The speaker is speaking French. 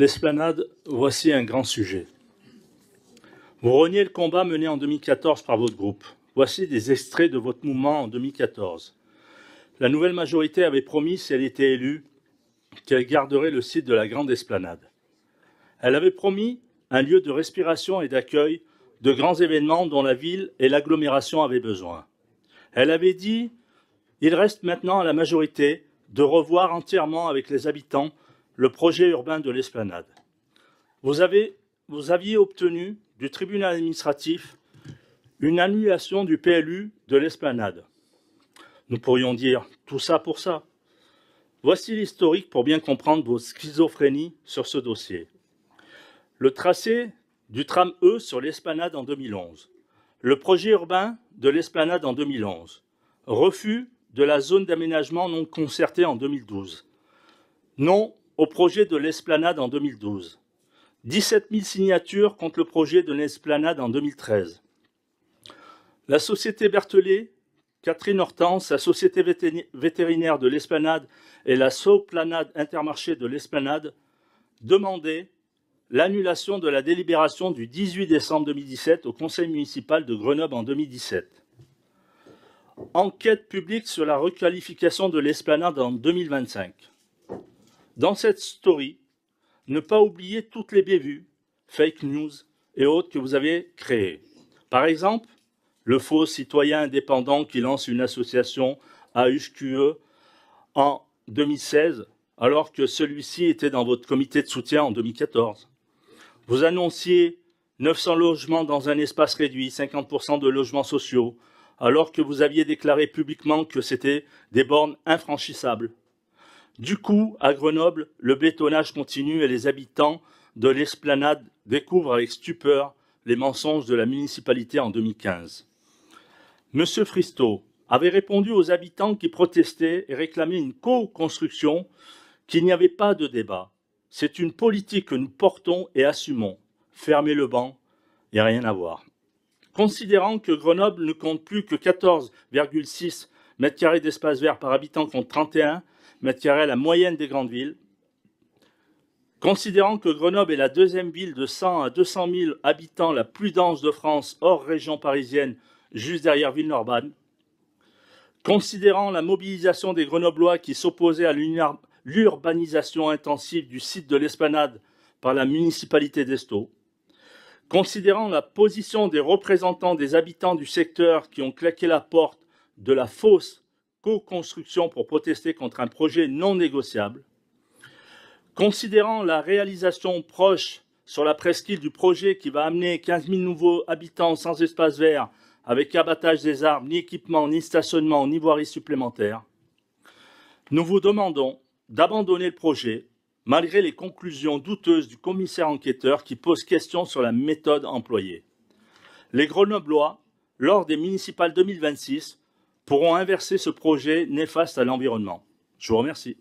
L'esplanade, voici un grand sujet. Vous reniez le combat mené en 2014 par votre groupe. Voici des extraits de votre mouvement en 2014. La nouvelle majorité avait promis, si elle était élue, qu'elle garderait le site de la Grande Esplanade. Elle avait promis un lieu de respiration et d'accueil de grands événements dont la ville et l'agglomération avaient besoin. Elle avait dit « Il reste maintenant à la majorité de revoir entièrement avec les habitants le projet urbain de l'esplanade. » Vous aviez obtenu du tribunal administratif une annulation du PLU de l'esplanade. Nous pourrions dire tout ça pour ça. Voici l'historique pour bien comprendre vos schizophrénies sur ce dossier. Le tracé du tram E sur l'esplanade en 2011. Le projet urbain de l'esplanade en 2011. Refus de la zone d'aménagement non concertée en 2012. Non au projet de l'esplanade en 2012. 17 000 signatures contre le projet de l'esplanade en 2013. La société Berthollet, Catherine Hortense, la société vétérinaire de l'esplanade et la Soplanade Intermarché de l'esplanade demandaient l'annulation de la délibération du 18 décembre 2017 au conseil municipal de Grenoble en 2017. Enquête publique sur la requalification de l'esplanade en 2025. Dans cette story, ne pas oublier toutes les bévues, fake news et autres que vous avez créées. Par exemple, le faux citoyen indépendant qui lance une association AHQE en 2016, alors que celui-ci était dans votre comité de soutien en 2014. Vous annonciez 900 logements dans un espace réduit, 50% de logements sociaux, alors que vous aviez déclaré publiquement que c'était des bornes infranchissables. Du coup, à Grenoble, le bétonnage continue et les habitants de l'esplanade découvrent avec stupeur les mensonges de la municipalité en 2015. Monsieur Fristo avait répondu aux habitants qui protestaient et réclamaient une co-construction qu'il n'y avait pas de débat. C'est une politique que nous portons et assumons. Fermez le banc, il n'y a rien à voir. Considérant que Grenoble ne compte plus que 14,6 m² d'espace vert par habitant contre 31 m², la moyenne des grandes villes, considérant que Grenoble est la deuxième ville de 100 à 200 000 habitants la plus dense de France, hors région parisienne, juste derrière Villeurbanne, considérant la mobilisation des Grenoblois qui s'opposaient à l'urbanisation intensive du site de l'esplanade par la municipalité d'Estaut, considérant la position des représentants des habitants du secteur qui ont claqué la porte de la fausse co-construction pour protester contre un projet non négociable, considérant la réalisation proche sur la presqu'île du projet qui va amener 15 000 nouveaux habitants sans espace vert, avec abattage des arbres, ni équipement, ni stationnement, ni voirie supplémentaire, nous vous demandons d'abandonner le projet, malgré les conclusions douteuses du commissaire enquêteur qui pose question sur la méthode employée. Les Grenoblois, lors des municipales 2026, pourront inverser ce projet néfaste à l'environnement. Je vous remercie.